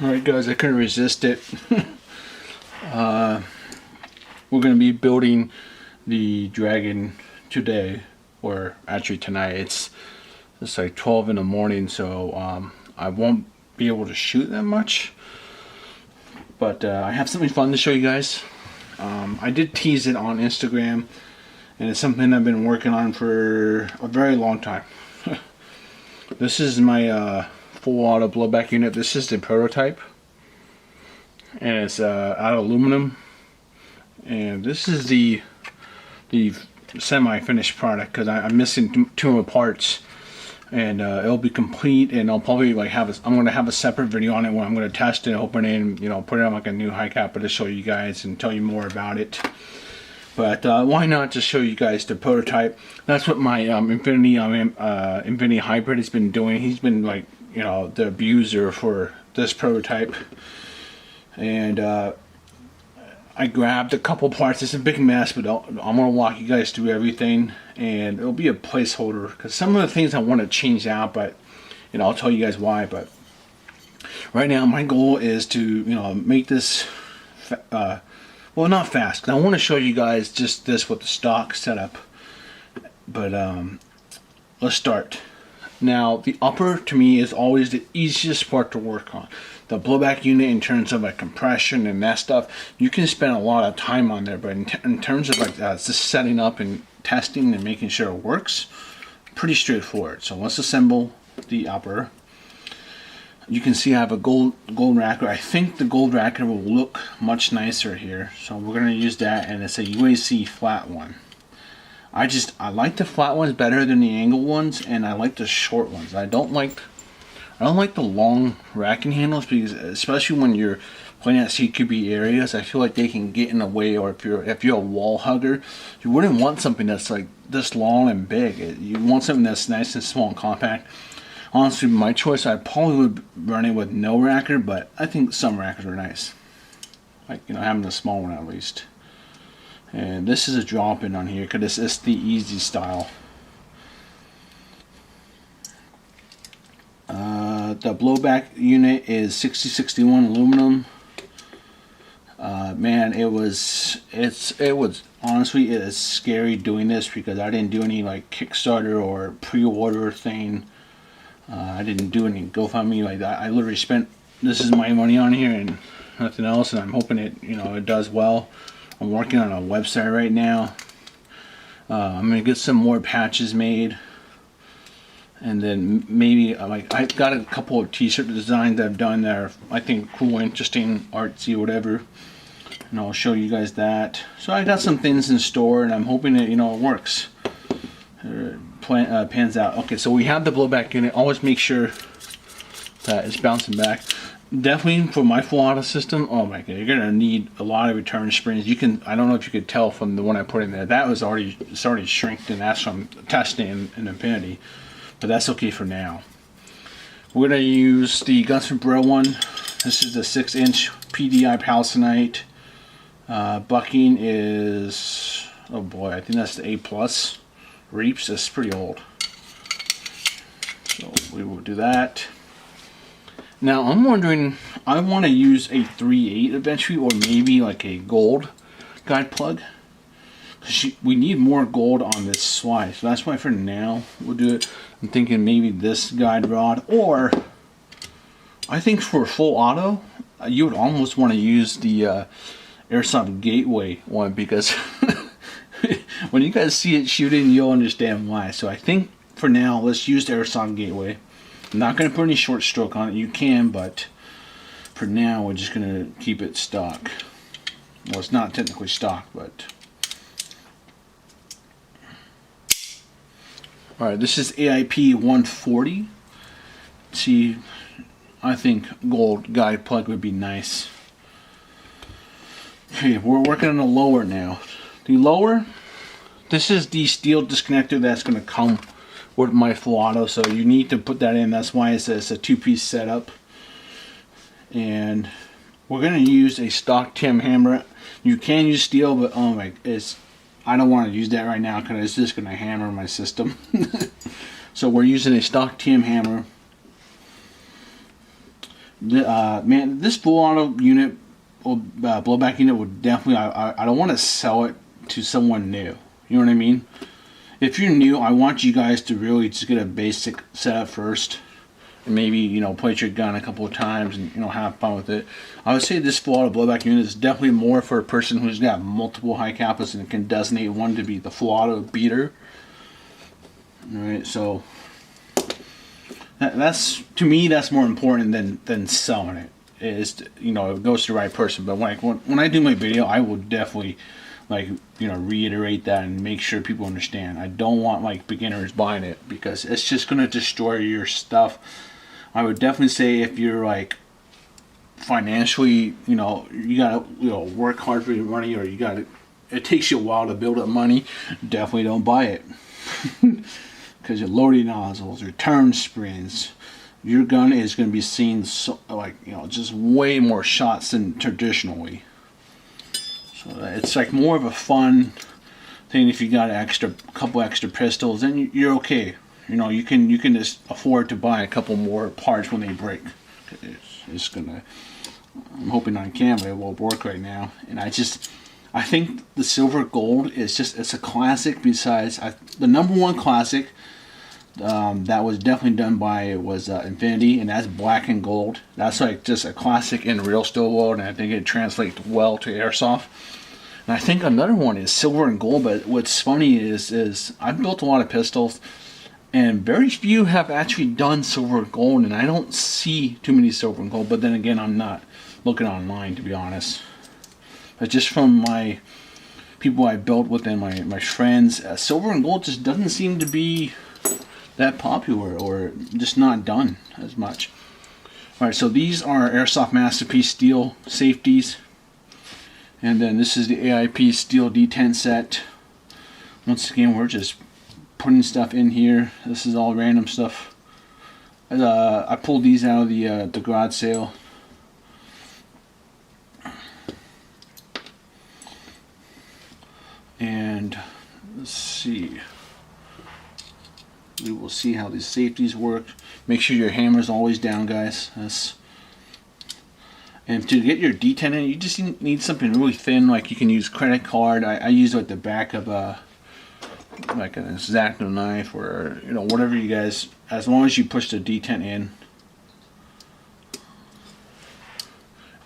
Alright guys, I couldn't resist it. We're going to be building the dragon today, or actually tonight. It's like 12 in the morning, so I won't be able to shoot that much. But I have something fun to show you guys. I did tease it on Instagram, and it's something I've been working on for a very long time. This is my full auto blowback unit. This is the prototype, and it's out of aluminum, and this is the semi-finished product because I'm missing two more parts, and it'll be complete, and I'll probably like I'm going to have a separate video on it where I'm going to test it, open it, and put it on like a new Hi-Capa to show you guys and tell you more about it. But why not just show you guys the prototype? That's what my Infinity Hybrid has been doing. He's been like, the abuser for this prototype. And I grabbed a couple parts. It's a big mess, but I'm going to walk you guys through everything. And it'll be a placeholder, because some of the things I want to change out, but I'll tell you guys why. But right now my goal is to make this well, not fast, because I want to show you guys just this with the stock setup. But let's start. Now, the upper to me is always the easiest part to work on. The blowback unit, in terms of like compression and that stuff, you can spend a lot of time on there. But in terms of like just setting up and testing and making sure it works, pretty straightforward. So let's assemble the upper. You can see I have a gold racker. I think the gold racker will look much nicer here, so we're going to use that, and it's a UAC flat one. I like the flat ones better than the angle ones, and I like the short ones. I don't like the long racking handles, because especially when you're playing at CQB areas, I feel like they can get in the way. Or if you're a wall hugger, you wouldn't want something that's like this long and big. You want something that's nice and small and compact. Honestly, my choice, I probably would run it with no racker, but I think some rackers are nice. Like, having a small one at least. And this is a drop-in on here, because it's the easy style. The blowback unit is 6061 aluminum. Man, it was honestly, it is scary doing this, because I didn't do any like Kickstarter or pre-order thing. I didn't do any GoFundMe like that. I literally spent, this is my money on here and nothing else, and I'm hoping it it does well. I'm working on a website right now. I'm gonna get some more patches made, and then maybe I've got a couple of t-shirt designs that I've done that are, I think, cool, interesting, artsy, whatever, and I'll show you guys that. So I got some things in store, and I'm hoping that it works. Pans out. Okay, so we have the blowback unit. Always make sure that it's bouncing back. Definitely for my full auto system, oh my god, you're gonna need a lot of return springs. I don't know if you could tell from the one I put in there, that was already shrinked, and that's from testing in Infinity, but that's okay for now. We're gonna use the Guns for Bro one. This is the 6-inch PDI Palisonite. Bucking is, oh boy, I think that's the A+. Reaps is pretty old, so we will do that. Now I'm wondering, I want to use a 3/8 eventually, or maybe like a gold guide plug, because we need more gold on this slide. So that's why for now we'll do it. I'm thinking maybe this guide rod, or I think for full auto you would almost want to use the Airsoft Gateway one, because when you guys see it shooting, you'll understand why. So I think for now, let's use the Airsoft Gateway. I'm not going to put any short stroke on it. You can, but for now, we're just going to keep it stock. Well, it's not technically stock, but... Alright, this is AIP 140. See, I think gold guide plug would be nice. Okay, we're working on the lower now. The lower... This is the steel disconnector that's going to come with my full auto, so you need to put that in. That's why it's a two-piece setup. And we're going to use a stock TIM hammer. You can use steel, but oh my, I don't want to use that right now, because it's just going to hammer my system. So we're using a stock TIM hammer. Man, this full auto unit, blowback unit, would definitely. I don't want to sell it to someone new. You know what I mean? If you're new, I want you guys to really just get a basic setup first, and maybe, you know, place your gun a couple of times and, you know, have fun with it. I would say this full auto blowback unit is definitely more for a person who's got multiple Hi-Capas and can designate one to be the full auto beater. All right, so. That's, to me, that's more important than selling it. Is, you know, it goes to the right person. But like when I do my video, I will definitely, like, you know, reiterate that and make sure people understand. I don't want like beginners buying it because it's just gonna destroy your stuff. I would definitely say if you're like financially, you know, you gotta, you know, work hard for your money, or you gotta, it takes you a while to build up money. Definitely don't buy it. Because your loading nozzles, your turn springs, your gun is going to be seeing so, like, you know, just way more shots than traditionally. So it's like more of a fun thing. If you got a couple extra pistols, then you're okay. You know, you can just afford to buy a couple more parts when they break. It's gonna. I'm hoping on camera it will work right now, and I think the silver gold is just, it's a classic. Besides, the #1 classic that was definitely done by was Infinity, and that's black and gold. That's like just a classic in real steel world, and I think it translates well to airsoft. And I think another one is silver and gold. But what's funny is I've built a lot of pistols, and very few have actually done silver and gold, and I don't see too many silver and gold. But then again, I'm not looking online, to be honest. But just from my people I built with and my friends, silver and gold just doesn't seem to be that popular, or just not done as much. Alright, so these are Airsoft Masterpiece steel safeties. And then this is the AIP steel D10 set. Once again, we're just putting stuff in here. This is all random stuff. I pulled these out of the garage sale. And let's see. We will see how these safeties work. Make sure your hammer's always down, guys. And to get your D10 in, you just need something really thin. Like you can use credit card. I use like the back of like an X-Acto knife, or, you know, whatever you guys. As long as you push the D10 in,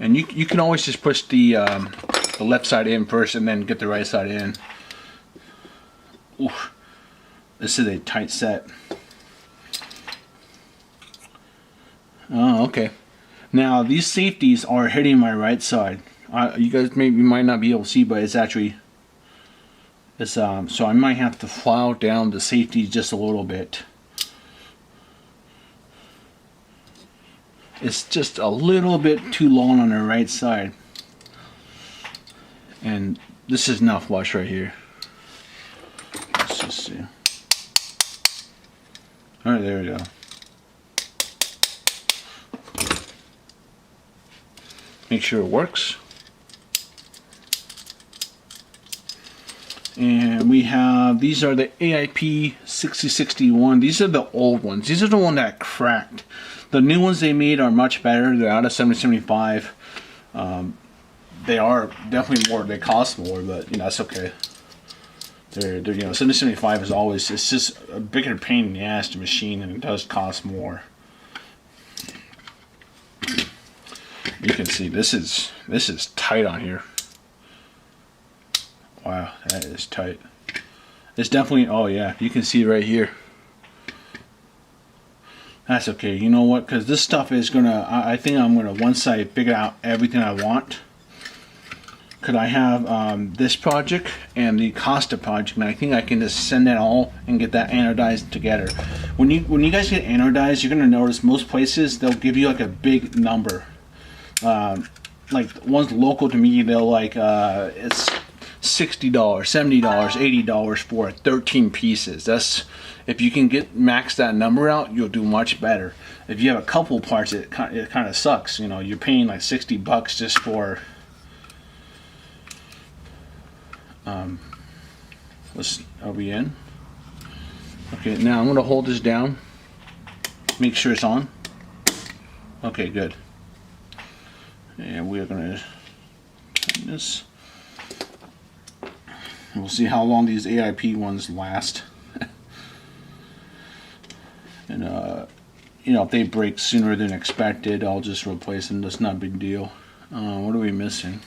and you can always just push the left side in first, and then get the right side in. Oof. This is a tight set. Oh, okay. Now these safeties are hitting my right side. You guys might not be able to see, but it's actually, so I might have to file down the safety just a little bit. It's just a little bit too long on the right side, and this is not flush right here. Let's just see. All right, there we go. Make sure it works. And we have, these are the AIP 6061. These are the old ones. These are the ones that cracked. The new ones they made are much better. They're out of 7075. They are definitely more, they cost more, but you know, that's okay. They're you know, 7075 is always, it's just a bigger pain in the ass to machine, and it does cost more. You can see this is tight on here. Wow, that is tight. It's definitely, oh yeah, you can see right here. That's okay. You know what? Because this stuff is gonna, I think I'm gonna, once I figure out everything I want, could I have this project and the Costa project, and I think I can just send that all and get that anodized together. When you guys get anodized, you're gonna notice most places they'll give you like a big number. Like ones local to me, they'll like it's $60, $70, $80 for 13 pieces. That's, if you can max that number out, you'll do much better. If you have a couple parts, it kind of sucks. You know, you're paying like $60 just for. Are we in? Okay, now I'm gonna hold this down. Make sure it's on. Okay, good. And we're gonna turn this. We'll see how long these AIP ones last. And you know, if they break sooner than expected, I'll just replace them. That's not a big deal. What are we missing?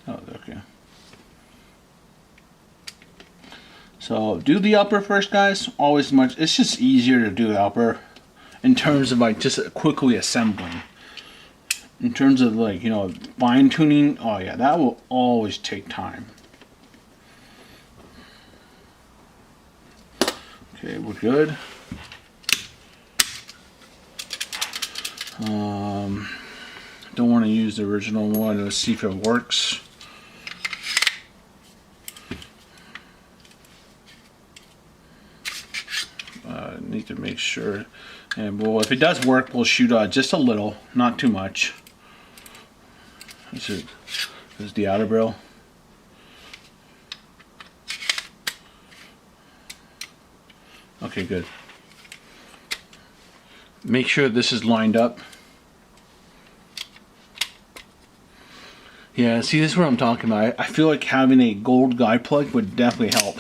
Oh, okay. So do the upper first, guys. Always much. It's just easier to do the upper in terms of like just quickly assembling. In terms of like, you know, fine tuning. Oh yeah, that will always take time. Okay, we're good. Don't want to use the original one. Let's see if it works. Need to make sure. And well, if it does work, we'll shoot just a little, not too much. This is the outer barrel. Okay, good. Make sure this is lined up. Yeah, see, this is what I'm talking about. I feel like having a gold guide plug would definitely help.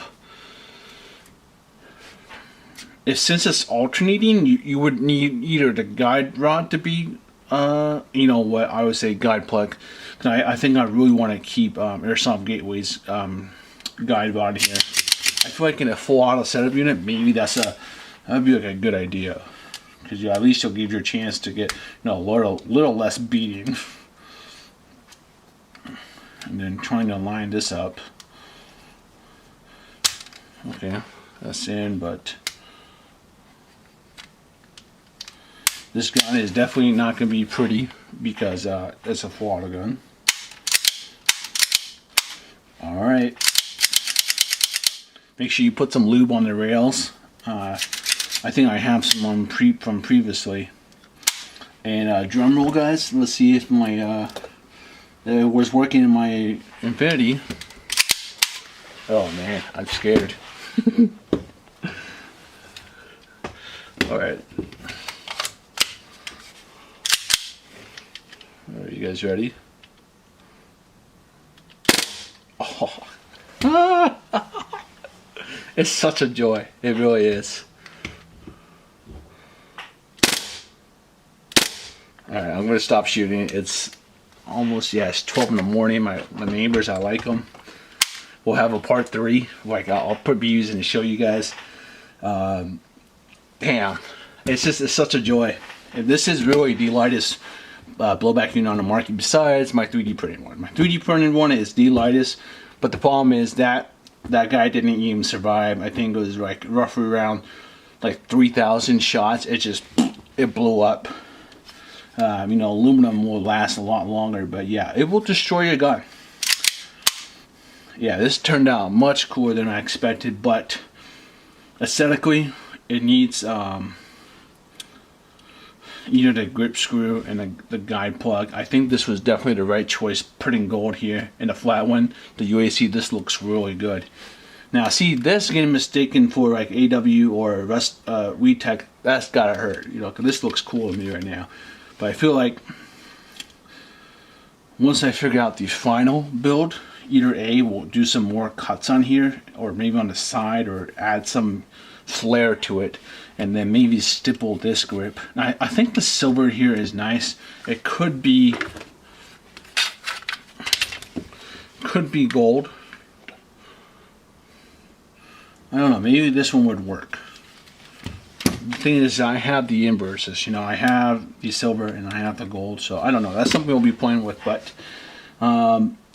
Since it's alternating, you would need either the guide rod to be, you know what I would say, guide plug. I think I really want to keep Airsoft Gateway's guide rod here. I feel like in a full auto setup unit, maybe that'd be like a good idea, because at least you'll give your chance to get, you know, a little less beating. And then trying to line this up. Okay, that's in, but this gun is definitely not going to be pretty because it's a full auto gun. All right. Make sure you put some lube on the rails. I think I have some from previously. And drum roll, guys. Let's see if my it was working in my Infinity. Oh man, I'm scared. All right. Are you guys ready? Oh. It's such a joy. It really is. Alright, I'm going to stop shooting. It's almost, yeah, it's 12 in the morning. My neighbors, I like them. We'll have a part 3. Like, I'll be using to show you guys. Damn. It's such a joy. And this is really the lightest blowback unit on the market besides my 3D printed one. My 3D printed one is the lightest, but the problem is that guy didn't even survive. I think it was like roughly around like 3,000 shots. It blew up. You know, aluminum will last a lot longer, but yeah, it will destroy your gun. Yeah, this turned out much cooler than I expected, but aesthetically, it needs either the grip screw and the guide plug. I think this was definitely the right choice, putting gold here in the flat one. The UAC, this looks really good. Now, see, this getting mistaken for like AW or WeTech, that's gotta hurt, you know, because this looks cool to me right now. But I feel like once I figure out the final build, either A, we'll do some more cuts on here, or maybe on the side, or add some flare to it, and then maybe stipple this grip. I think the silver here is nice. It could be gold. I don't know, maybe this one would work. The thing is, I have the inverses, you know, I have the silver and I have the gold, so I don't know, that's something we'll be playing with. But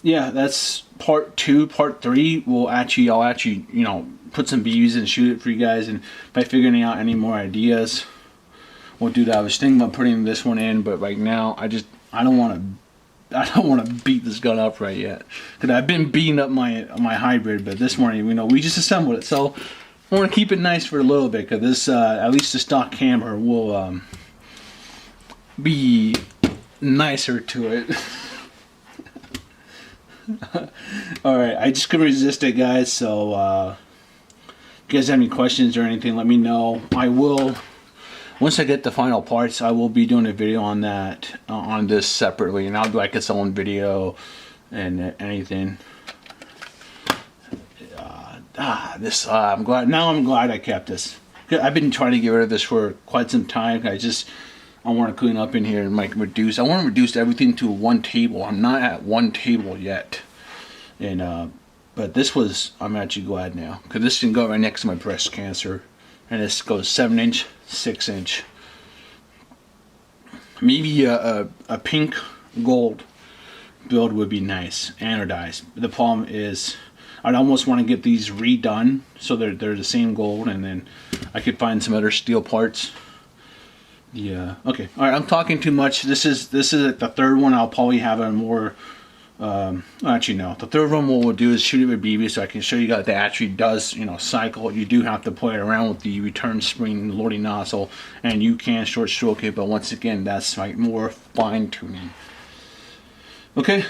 yeah, that's part 2. Part 3 I'll actually, you know, put some BBs and shoot it for you guys, and by figuring out any more ideas, we'll do that. I was thinking about putting this one in, but right now I don't want to beat this gun up right yet, because I've been beating up my hybrid, but this morning, you know, we just assembled it, so I want to keep it nice for a little bit, because this at least the stock camera will be nicer to it. Alright, I just couldn't resist it, guys, so you guys have any questions or anything, let me know. I will, once I get the final parts, I will be doing a video on that, on this separately, and I'll do like its own video and anything. I'm glad I kept this. I've been trying to get rid of this for quite some time. I want to clean up in here and like reduce. I want to reduce everything to one table. I'm not at one table yet, and but this was. I'm actually glad now because this can go right next to my breast cancer, and this goes 7-inch, 6-inch. Maybe a pink gold build would be nice, anodized. But the problem is, I'd almost want to get these redone so they're the same gold, and then I could find some other steel parts. Yeah. Okay. All right. I'm talking too much. This is like the third one. I'll probably have a more. Actually, no. The third one what we'll do is shoot it with BB, so I can show you guys that actually does cycle. You do have to play around with the return spring, loading nozzle, and you can short stroke it. But once again, that's like more fine tuning. Okay.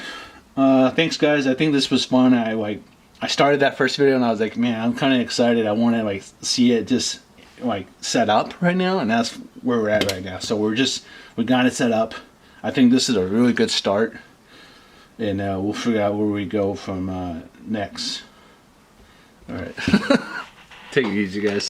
Thanks, guys. I think this was fun. I started that first video and I was like, man, I'm kind of excited. I want to like see it just like set up right now, and that's where we're at right now. So we got it set up. I think this is a really good start, and we'll figure out where we go from next. All right. Take it easy, guys.